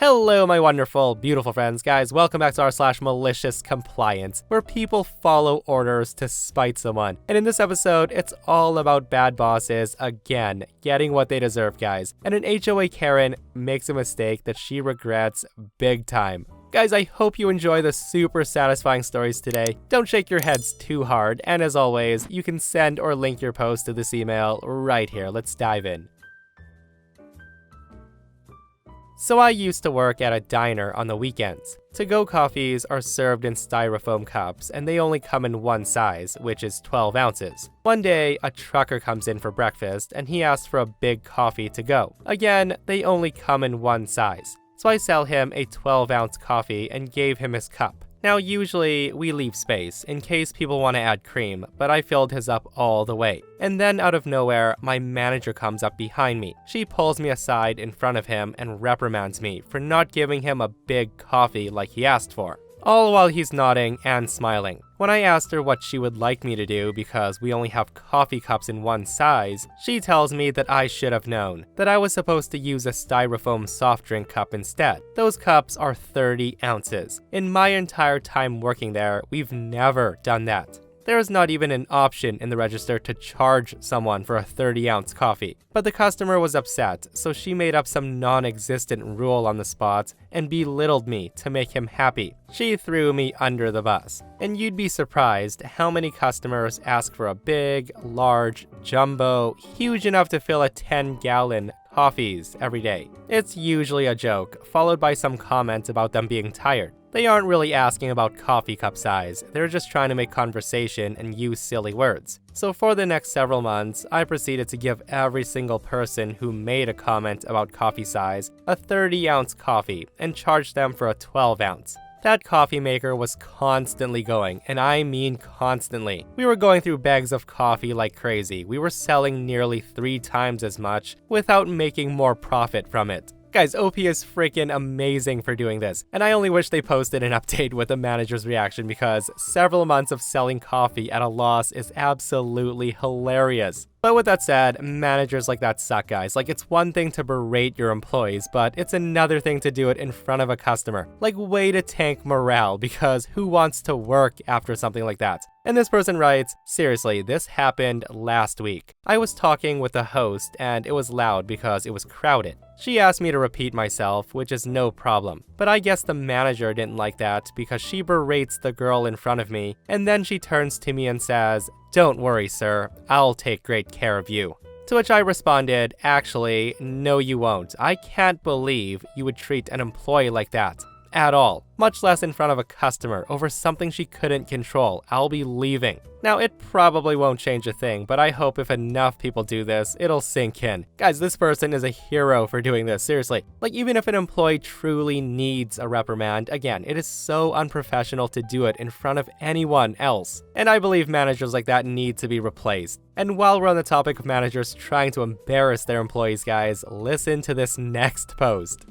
Hello, my wonderful, beautiful friends, guys. Welcome back to r/MaliciousCompliance, where people follow orders to spite someone. And in this episode, it's all about bad bosses, again, getting what they deserve, guys. And an HOA Karen makes a mistake that she regrets big time. Guys, I hope you enjoy the super satisfying stories today. Don't shake your heads too hard, and as always, you can send or link your post to this email right here. Let's dive in. So I used to work at a diner on the weekends. To-go coffees are served in styrofoam cups, and they only come in one size, which is 12 ounces. One day, a trucker comes in for breakfast, and he asks for a big coffee to go. Again, they only come in one size. So I sell him a 12-ounce coffee and gave him his cup. Now, usually, we leave space in case people want to add cream, but I filled his up all the way. And then out of nowhere, my manager comes up behind me. She pulls me aside in front of him and reprimands me for not giving him a big coffee like he asked for. All while he's nodding and smiling. When I asked her what she would like me to do because we only have coffee cups in one size, she tells me that I should have known, that I was supposed to use a styrofoam soft drink cup instead. Those cups are 30 ounces. In my entire time working there, we've never done that. There is not even an option in the register to charge someone for a 30-ounce coffee. But the customer was upset, so she made up some non-existent rule on the spot and belittled me to make him happy. She threw me under the bus. And you'd be surprised how many customers ask for a big, large, jumbo, huge enough to fill a 10-gallon coffees every day. It's usually a joke, followed by some comment about them being tired. They aren't really asking about coffee cup size, they're just trying to make conversation and use silly words. So for the next several months, I proceeded to give every single person who made a comment about coffee size a 30-ounce coffee and charge them for a 12-ounce. That coffee maker was constantly going, and I mean constantly. We were going through bags of coffee like crazy. We were selling nearly 3 times as much without making more profit from it. Guys, OP is freaking amazing for doing this, and I only wish they posted an update with the manager's reaction because several months of selling coffee at a loss is absolutely hilarious. But with that said, managers like that suck, guys. Like, it's one thing to berate your employees, but it's another thing to do it in front of a customer. Like, way to tank morale, because who wants to work after something like that? And this person writes, seriously, this happened last week. I was talking with the host, and it was loud because it was crowded. She asked me to repeat myself, which is no problem. But I guess the manager didn't like that because she berates the girl in front of me, and then she turns to me and says, "Don't worry, sir, I'll take great care of you." To which I responded, actually, no you won't. I can't believe you would treat an employee like that. At all. Much less in front of a customer over something she couldn't control. I'll be leaving. Now, it probably won't change a thing, but I hope if enough people do this, it'll sink in. Guys, this person is a hero for doing this, seriously. Like, even if an employee truly needs a reprimand, again, it is so unprofessional to do it in front of anyone else. And I believe managers like that need to be replaced. And while we're on the topic of managers trying to embarrass their employees, guys, listen to this next post.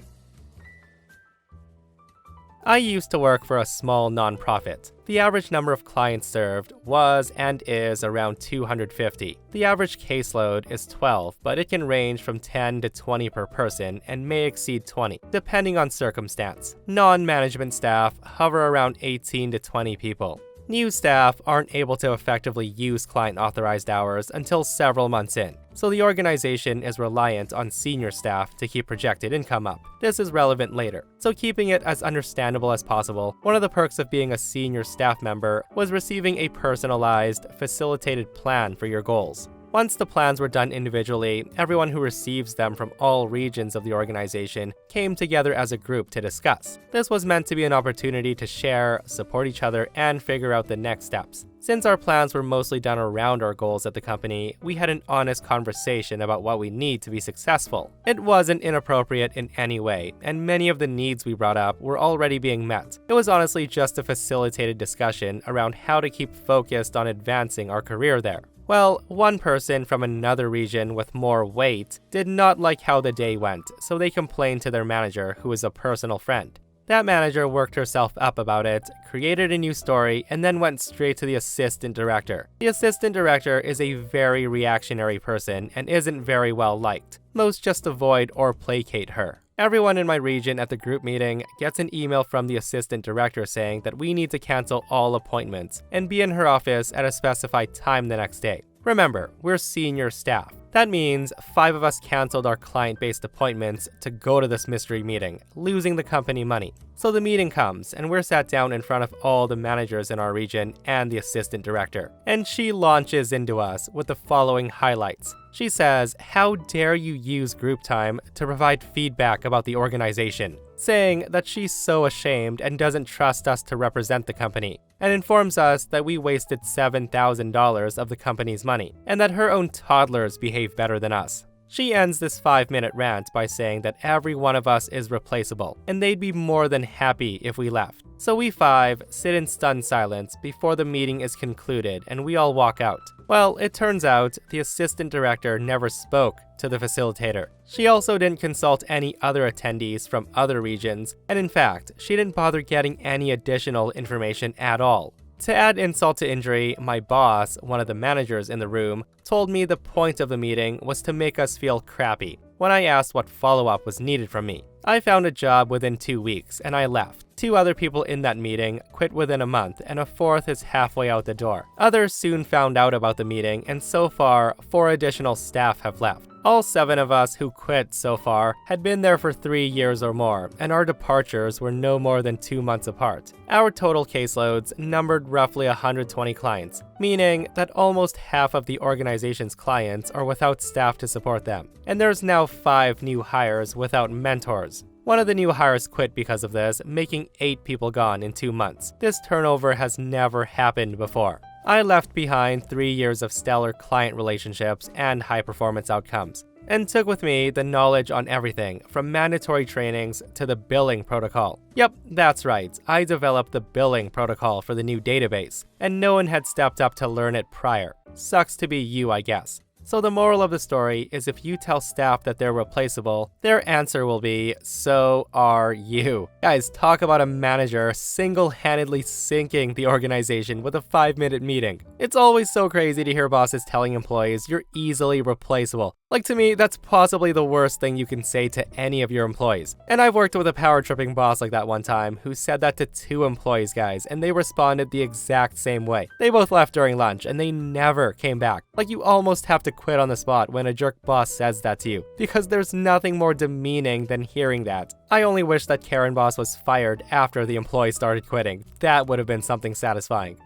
I used to work for a small nonprofit. The average number of clients served was and is around 250. The average caseload is 12, but it can range from 10 to 20 per person and may exceed 20, depending on circumstance. Non-management staff hover around 18 to 20 people. New staff aren't able to effectively use client-authorized hours until several months in, so the organization is reliant on senior staff to keep projected income up. This is relevant later, so keeping it as understandable as possible, one of the perks of being a senior staff member was receiving a personalized, facilitated plan for your goals. Once the plans were done individually, everyone who receives them from all regions of the organization came together as a group to discuss. This was meant to be an opportunity to share, support each other, and figure out the next steps. Since our plans were mostly done around our goals at the company, we had an honest conversation about what we need to be successful. It wasn't inappropriate in any way, and many of the needs we brought up were already being met. It was honestly just a facilitated discussion around how to keep focused on advancing our career there. Well, one person from another region with more weight did not like how the day went, so they complained to their manager, who is a personal friend. That manager worked herself up about it, created a new story, and then went straight to the assistant director. The assistant director is a very reactionary person and isn't very well liked. Most just avoid or placate her. Everyone in my region at the group meeting gets an email from the assistant director saying that we need to cancel all appointments and be in her office at a specified time the next day. Remember, we're senior staff. That means 5 of us canceled our client-based appointments to go to this mystery meeting, losing the company money. So the meeting comes, and we're sat down in front of all the managers in our region and the assistant director. And she launches into us with the following highlights. She says, "How dare you use group time to provide feedback about the organization?" saying that she's so ashamed and doesn't trust us to represent the company, and informs us that we wasted $7,000 of the company's money, and that her own toddlers behave better than us. She ends this 5-minute rant by saying that every one of us is replaceable, and they'd be more than happy if we left. So we 5 sit in stunned silence before the meeting is concluded and we all walk out. Well, it turns out the assistant director never spoke to the facilitator. She also didn't consult any other attendees from other regions, and in fact, she didn't bother getting any additional information at all. To add insult to injury, my boss, one of the managers in the room, told me the point of the meeting was to make us feel crappy when I asked what follow-up was needed from me. I found a job within 2 weeks and I left. 2 other people in that meeting quit within a month, and a 4th is halfway out the door. Others soon found out about the meeting, and so far, 4 additional staff have left. All 7 of us who quit so far had been there for 3 years or more, and our departures were no more than 2 months apart. Our total caseloads numbered roughly 120 clients, meaning that almost half of the organization's clients are without staff to support them. And there's now 5 new hires without mentors. One of the new hires quit because of this, making 8 people gone in 2 months. This turnover has never happened before. I left behind 3 years of stellar client relationships and high-performance outcomes, and took with me the knowledge on everything from mandatory trainings to the billing protocol. Yep, that's right, I developed the billing protocol for the new database, and no one had stepped up to learn it prior. Sucks to be you, I guess. So the moral of the story is if you tell staff that they're replaceable, their answer will be, "So are you." Guys, talk about a manager single-handedly sinking the organization with a 5-minute meeting. It's always so crazy to hear bosses telling employees you're easily replaceable. Like, to me, that's possibly the worst thing you can say to any of your employees. And I've worked with a power-tripping boss like that one time who said that to 2 employees, guys, and they responded the exact same way. They both left during lunch and they never came back. Like, you almost have to quit on the spot when a jerk boss says that to you, because there's nothing more demeaning than hearing that. I only wish that Karen boss was fired after the employee started quitting. That would have been something satisfying.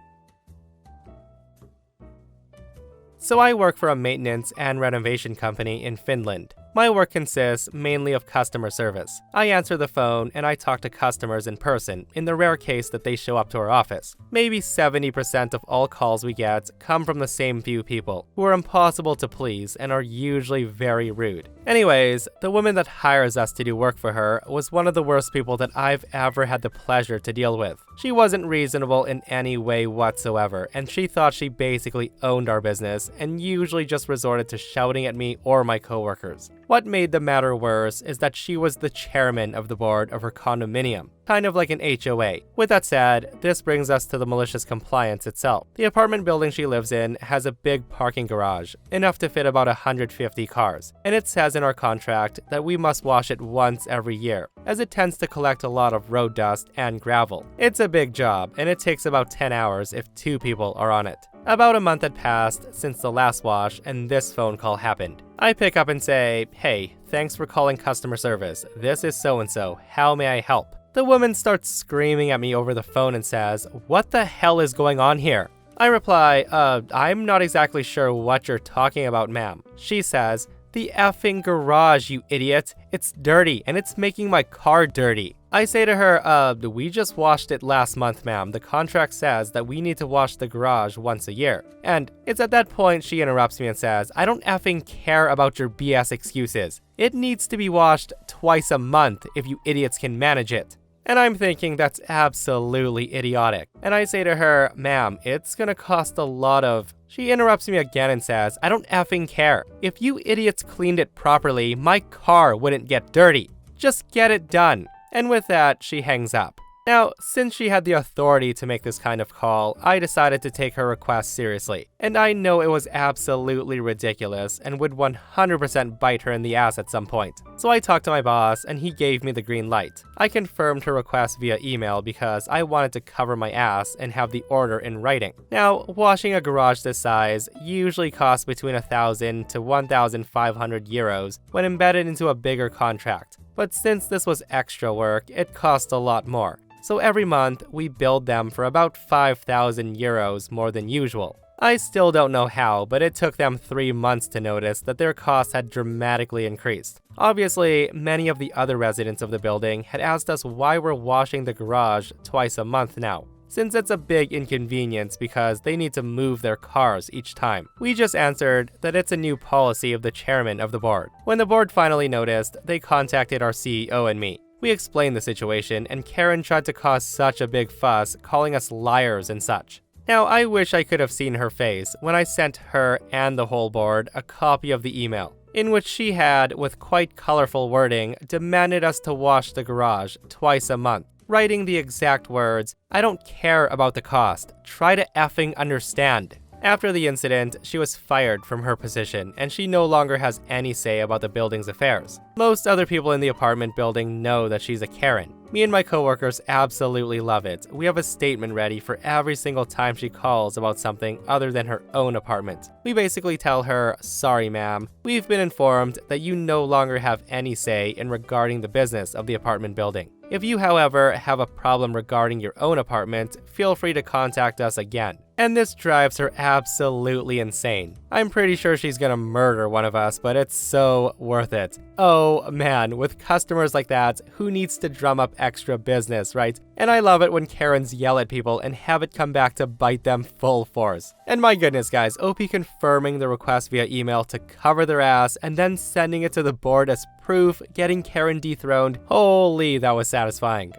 So I work for a maintenance and renovation company in Finland. My work consists mainly of customer service. I answer the phone and I talk to customers in person in the rare case that they show up to our office. Maybe 70% of all calls we get come from the same few people, who are impossible to please and are usually very rude. Anyways, the woman that hires us to do work for her was one of the worst people that I've ever had the pleasure to deal with. She wasn't reasonable in any way whatsoever, and she thought she basically owned our business and usually just resorted to shouting at me or my coworkers. What made the matter worse is that she was the chairman of the board of her condominium, kind of like an HOA. With that said, this brings us to the malicious compliance itself. The apartment building she lives in has a big parking garage, enough to fit about 150 cars, and it says in our contract that we must wash it once every year, as it tends to collect a lot of road dust and gravel. It's a big job, and it takes about 10 hours if 2 people are on it. About a month had passed since the last wash, and this phone call happened. I pick up and say, "Hey, thanks for calling customer service. This is so-and-so. How may I help?" The woman starts screaming at me over the phone and says, "What the hell is going on here?" I reply, I'm not exactly sure what you're talking about, ma'am." She says, "The effing garage, you idiot. It's dirty, and it's making my car dirty." I say to her, we just washed it last month, ma'am. The contract says that we need to wash the garage once a year." And it's at that point she interrupts me and says, "I don't effing care about your BS excuses. It needs to be washed twice a month if you idiots can manage it." And I'm thinking that's absolutely idiotic. And I say to her, "Ma'am, it's gonna cost a lot of..." She interrupts me again and says, "I don't effing care. If you idiots cleaned it properly, my car wouldn't get dirty. Just get it done." And with that, she hangs up. Now, since she had the authority to make this kind of call, I decided to take her request seriously. And I know it was absolutely ridiculous and would 100% bite her in the ass at some point. So I talked to my boss and he gave me the green light. I confirmed her request via email because I wanted to cover my ass and have the order in writing. Now, washing a garage this size usually costs between 1,000 to 1,500 euros when embedded into a bigger contract. But since this was extra work, it cost a lot more. So every month, we billed them for about 5,000 euros more than usual. I still don't know how, but it took them 3 months to notice that their costs had dramatically increased. Obviously, many of the other residents of the building had asked us why we're washing the garage twice a month now, since it's a big inconvenience because they need to move their cars each time. We just answered that it's a new policy of the chairman of the board. When the board finally noticed, they contacted our CEO and me. We explained the situation, and Karen tried to cause such a big fuss, calling us liars and such. Now, I wish I could have seen her face when I sent her and the whole board a copy of the email, in which she had, with quite colorful wording, demanded us to wash the garage twice a month, writing the exact words, "I don't care about the cost, try to effing understand." After the incident, she was fired from her position, and she no longer has any say about the building's affairs. Most other people in the apartment building know that she's a Karen. Me and my coworkers absolutely love it. We have a statement ready for every single time she calls about something other than her own apartment. We basically tell her, "Sorry ma'am, we've been informed that you no longer have any say in regarding the business of the apartment building. If you, however, have a problem regarding your own apartment, feel free to contact us again." And this drives her absolutely insane. I'm pretty sure she's gonna murder one of us, but it's so worth it. Oh man, with customers like that, who needs to drum up extra business, right? And I love it when Karens yell at people and have it come back to bite them full force. And my goodness guys, OP confirming the request via email to cover their ass and then sending it to the board as proof, getting Karen dethroned. Holy, that was satisfying.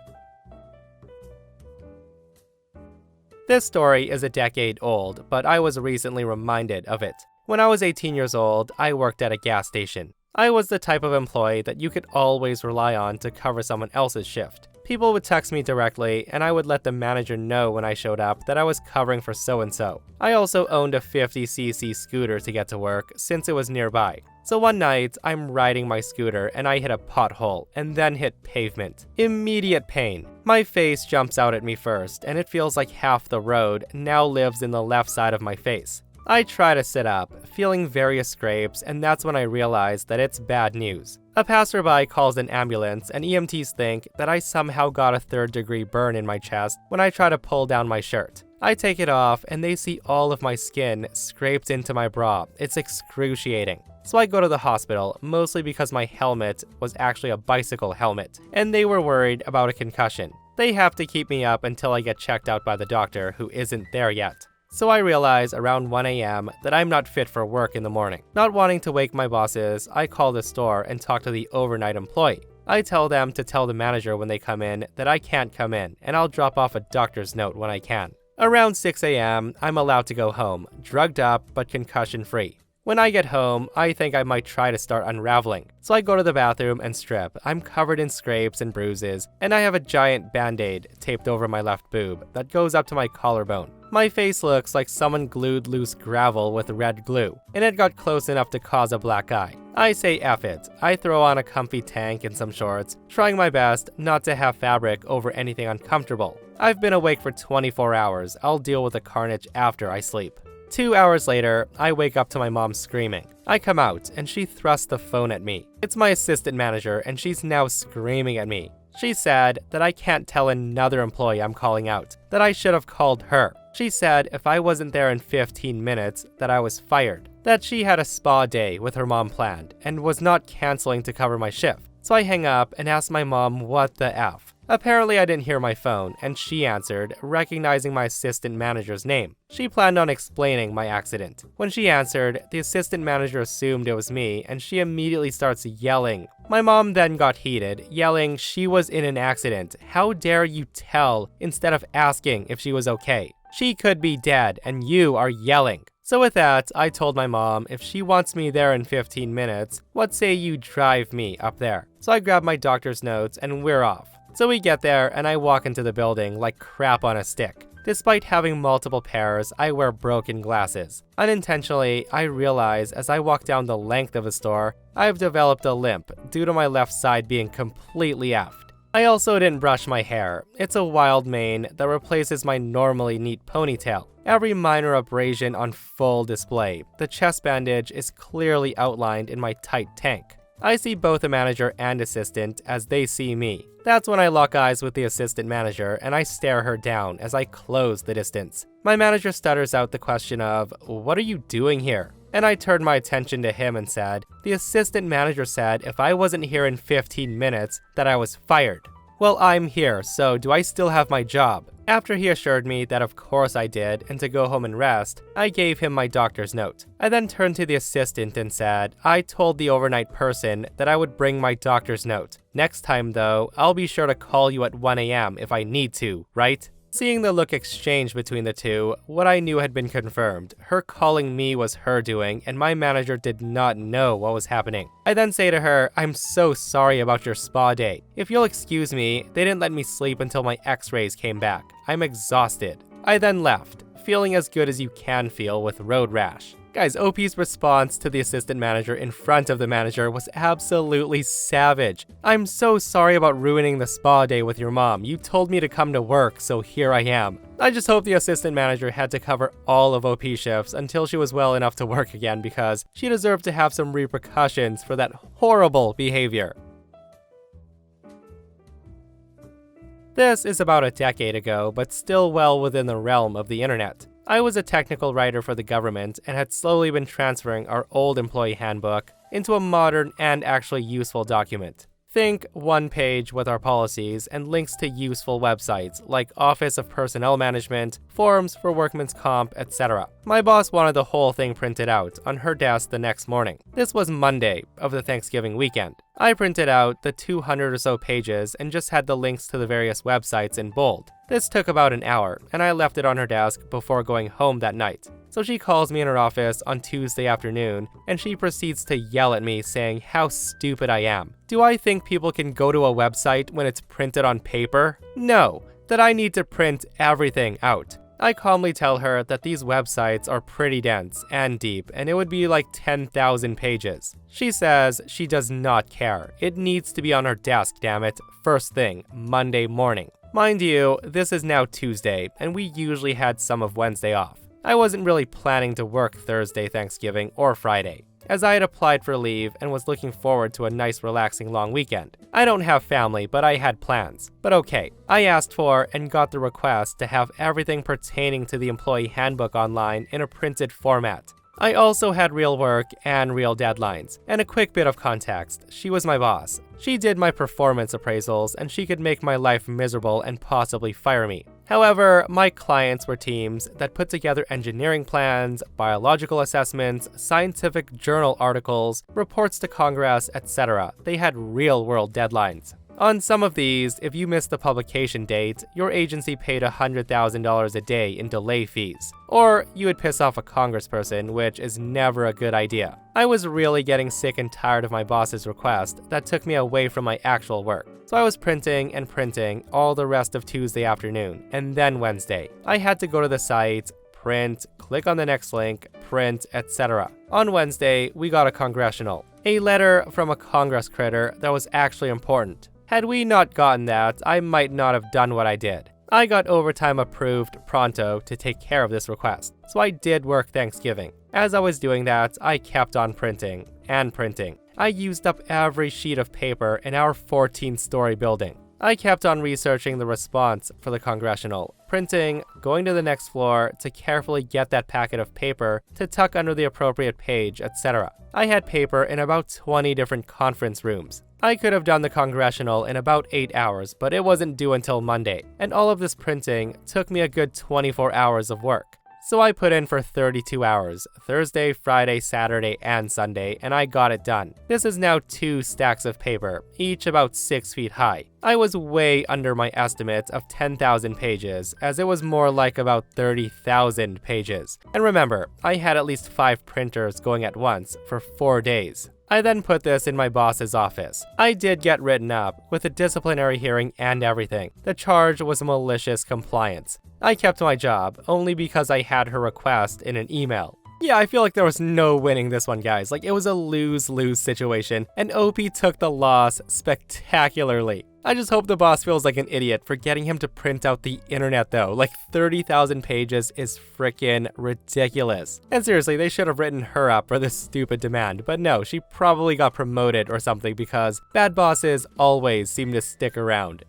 This story is a decade old, but I was recently reminded of it. When I was 18 years old, I worked at a gas station. I was the type of employee that you could always rely on to cover someone else's shift. People would text me directly, and I would let the manager know when I showed up that I was covering for so-and-so. I also owned a 50cc scooter to get to work, since it was nearby. So one night, I'm riding my scooter and I hit a pothole and then hit pavement. Immediate pain. My face jumps out at me first, and it feels like half the road now lives in the left side of my face. I try to sit up, feeling various scrapes, and that's when I realize that it's bad news. A passerby calls an ambulance, and EMTs think that I somehow got a third-degree burn in my chest when I try to pull down my shirt. I take it off, and they see all of my skin scraped into my bra. It's excruciating. So I go to the hospital, mostly because my helmet was actually a bicycle helmet, and they were worried about a concussion. They have to keep me up until I get checked out by the doctor, who isn't there yet. So I realize around 1 a.m. that I'm not fit for work in the morning. Not wanting to wake my bosses, I call the store and talk to the overnight employee. I tell them to tell the manager when they come in that I can't come in, and I'll drop off a doctor's note when I can. Around 6 a.m., I'm allowed to go home, drugged up but concussion-free. When I get home, I think I might try to start unraveling. So I go to the bathroom and strip. I'm covered in scrapes and bruises, and I have a giant band-aid taped over my left boob that goes up to my collarbone. My face looks like someone glued loose gravel with red glue, and it got close enough to cause a black eye. I say F it. I throw on a comfy tank and some shorts, trying my best not to have fabric over anything uncomfortable. I've been awake for 24 hours. I'll deal with the carnage after I sleep. 2 hours later, I wake up to my mom screaming. I come out, and she thrusts the phone at me. It's my assistant manager, and she's now screaming at me. She said that I can't tell another employee I'm calling out, that I should have called her. She said if I wasn't there in 15 minutes, that I was fired, that she had a spa day with her mom planned, and was not canceling to cover my shift. So I hang up and ask my mom what the F. Apparently I didn't hear my phone, and she answered, recognizing my assistant manager's name. She planned on explaining my accident. When she answered, the assistant manager assumed it was me, and she immediately starts yelling. My mom then got heated, yelling she was in an accident. How dare you tell instead of asking if she was okay? She could be dead, and you are yelling. So with that, I told my mom if she wants me there in 15 minutes, what say you drive me up there? So I grab my doctor's notes and we're off. So we get there and I walk into the building like crap on a stick. Despite having multiple pairs, I wear broken glasses. Unintentionally, I realize as I walk down the length of the store, I've developed a limp due to my left side being completely effed. I also didn't brush my hair. It's a wild mane that replaces my normally neat ponytail. Every minor abrasion on full display. The chest bandage is clearly outlined in my tight tank. I see both the manager and assistant as they see me. That's when I lock eyes with the assistant manager and I stare her down as I close the distance. My manager stutters out the question of, "What are you doing here?" And I turned my attention to him and said, "The assistant manager said if I wasn't here in 15 minutes that I was fired." Well, I'm here, so do I still have my job? After he assured me that of course I did and to go home and rest, I gave him my doctor's note. I then turned to the assistant and said, "I told the overnight person that I would bring my doctor's note. Next time though, I'll be sure to call you at 1 a.m. if I need to, right?" Seeing the look exchanged between the two, what I knew had been confirmed. Her calling me was her doing, and my manager did not know what was happening. I then say to her, "I'm so sorry about your spa day. If you'll excuse me, they didn't let me sleep until my x-rays came back. I'm exhausted." I then left, feeling as good as you can feel with road rash. Guys, OP's response to the assistant manager in front of the manager was absolutely savage. "I'm so sorry about ruining the spa day with your mom. You told me to come to work, so here I am." I just hope the assistant manager had to cover all of OP shifts until she was well enough to work again because she deserved to have some repercussions for that horrible behavior. This is about a decade ago, but still well within the realm of the internet. I was a technical writer for the government and had slowly been transferring our old employee handbook into a modern and actually useful document. Think one page with our policies and links to useful websites like Office of Personnel Management, forums for workman's comp, etc. My boss wanted the whole thing printed out on her desk the next morning. This was Monday of the Thanksgiving weekend. I printed out the 200 or so pages and just had the links to the various websites in bold. This took about an hour, and I left it on her desk before going home that night. So she calls me in her office on Tuesday afternoon, and she proceeds to yell at me saying how stupid I am. Do I think people can go to a website when it's printed on paper? No, that I need to print everything out. I calmly tell her that these websites are pretty dense and deep, and it would be like 10,000 pages. She says she does not care. It needs to be on her desk, damn it, first thing, Monday morning. Mind you, this is now Tuesday, and we usually had some of Wednesday off. I wasn't really planning to work Thursday, Thanksgiving, or Friday, as I had applied for leave and was looking forward to a nice relaxing long weekend. I don't have family, but I had plans. But okay, I asked for and got the request to have everything pertaining to the employee handbook online in a printed format. I also had real work and real deadlines. And a quick bit of context, she was my boss. She did my performance appraisals and she could make my life miserable and possibly fire me. However, my clients were teams that put together engineering plans, biological assessments, scientific journal articles, reports to Congress, etc. They had real-world deadlines. On some of these, if you missed the publication date, your agency paid $100,000 a day in delay fees. Or you would piss off a congressperson, which is never a good idea. I was really getting sick and tired of my boss's request that took me away from my actual work. So I was printing and printing all the rest of Tuesday afternoon, and then Wednesday. I had to go to the site, print, click on the next link, print, etc. On Wednesday, we got a congressional. A letter from a Congress critter that was actually important. Had we not gotten that, I might not have done what I did. I got overtime approved pronto to take care of this request, so I did work Thanksgiving. As I was doing that, I kept on printing and printing. I used up every sheet of paper in our 14-story building. I kept on researching the response for the congressional, printing, going to the next floor to carefully get that packet of paper to tuck under the appropriate page, etc. I had paper in about 20 different conference rooms. I could have done the congressional in about 8 hours, but it wasn't due until Monday, and all of this printing took me a good 24 hours of work. So I put in for 32 hours, Thursday, Friday, Saturday, and Sunday, and I got it done. This is now 2 stacks of paper, each about 6 feet high. I was way under my estimate of 10,000 pages, as it was more like about 30,000 pages. And remember, I had at least 5 printers going at once for 4 days. I then put this in my boss's office. I did get written up, with a disciplinary hearing and everything. The charge was malicious compliance. I kept my job, only because I had her request in an email. Yeah, I feel like there was no winning this one, guys. Like, it was a lose-lose situation, and OP took the loss spectacularly. I just hope the boss feels like an idiot for getting him to print out the internet though. Like 30,000 pages is freaking ridiculous. And seriously, they should have written her up for this stupid demand, but no, she probably got promoted or something because bad bosses always seem to stick around.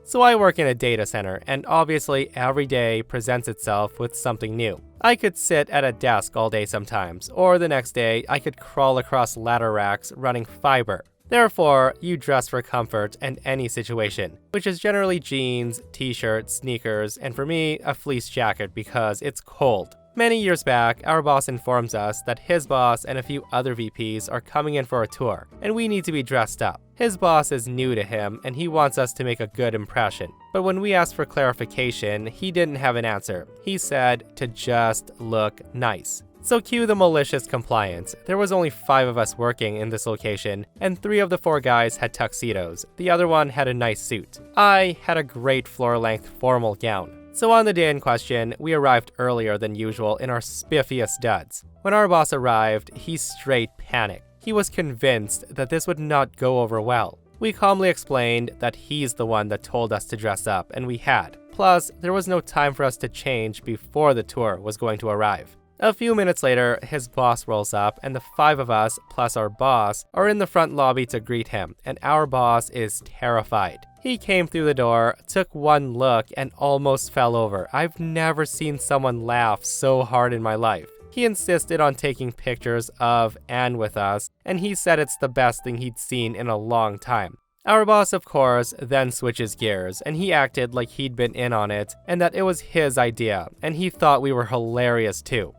So I work in a data center, and obviously every day presents itself with something new. I could sit at a desk all day sometimes, or the next day I could crawl across ladder racks running fiber. Therefore, you dress for comfort and any situation, which is generally jeans, t-shirts, sneakers, and for me, a fleece jacket because it's cold. Many years back, our boss informs us that his boss and a few other VPs are coming in for a tour, and we need to be dressed up. His boss is new to him, and he wants us to make a good impression. But when we asked for clarification, he didn't have an answer. He said to just look nice. So cue the malicious compliance. There was only 5 of us working in this location, and 3 of the 4 guys had tuxedos. The other one had a nice suit. I had a great floor-length formal gown. So on the day in question, we arrived earlier than usual in our spiffiest duds. When our boss arrived, he straight panicked. He was convinced that this would not go over well. We calmly explained that he's the one that told us to dress up, and we had. Plus, there was no time for us to change before the tour was going to arrive. A few minutes later, his boss rolls up, and the 5 of us, plus our boss, are in the front lobby to greet him, and our boss is terrified. He came through the door, took one look, and almost fell over. I've never seen someone laugh so hard in my life. He insisted on taking pictures of and with us, and he said it's the best thing he'd seen in a long time. Our boss, of course, then switches gears, and he acted like he'd been in on it, and that it was his idea, and he thought we were hilarious too.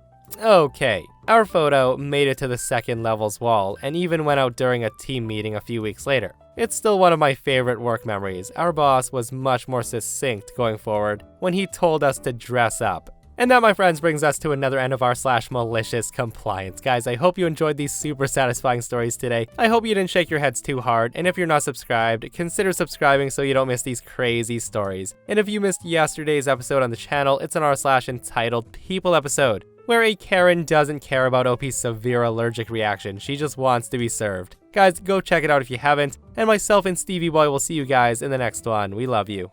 Okay, our photo made it to the second level's wall, and even went out during a team meeting a few weeks later. It's still one of my favorite work memories. Our boss was much more succinct going forward when he told us to dress up. And that, my friends, brings us to another end of our /malicious compliance. Guys, I hope you enjoyed these super satisfying stories today. I hope you didn't shake your heads too hard, and if you're not subscribed, consider subscribing so you don't miss these crazy stories. And if you missed yesterday's episode on the channel, it's an r/entitled People episode, where a Karen doesn't care about OP's severe allergic reaction. She just wants to be served. Guys, go check it out if you haven't, and myself and Stevie Boy will see you guys in the next one. We love you.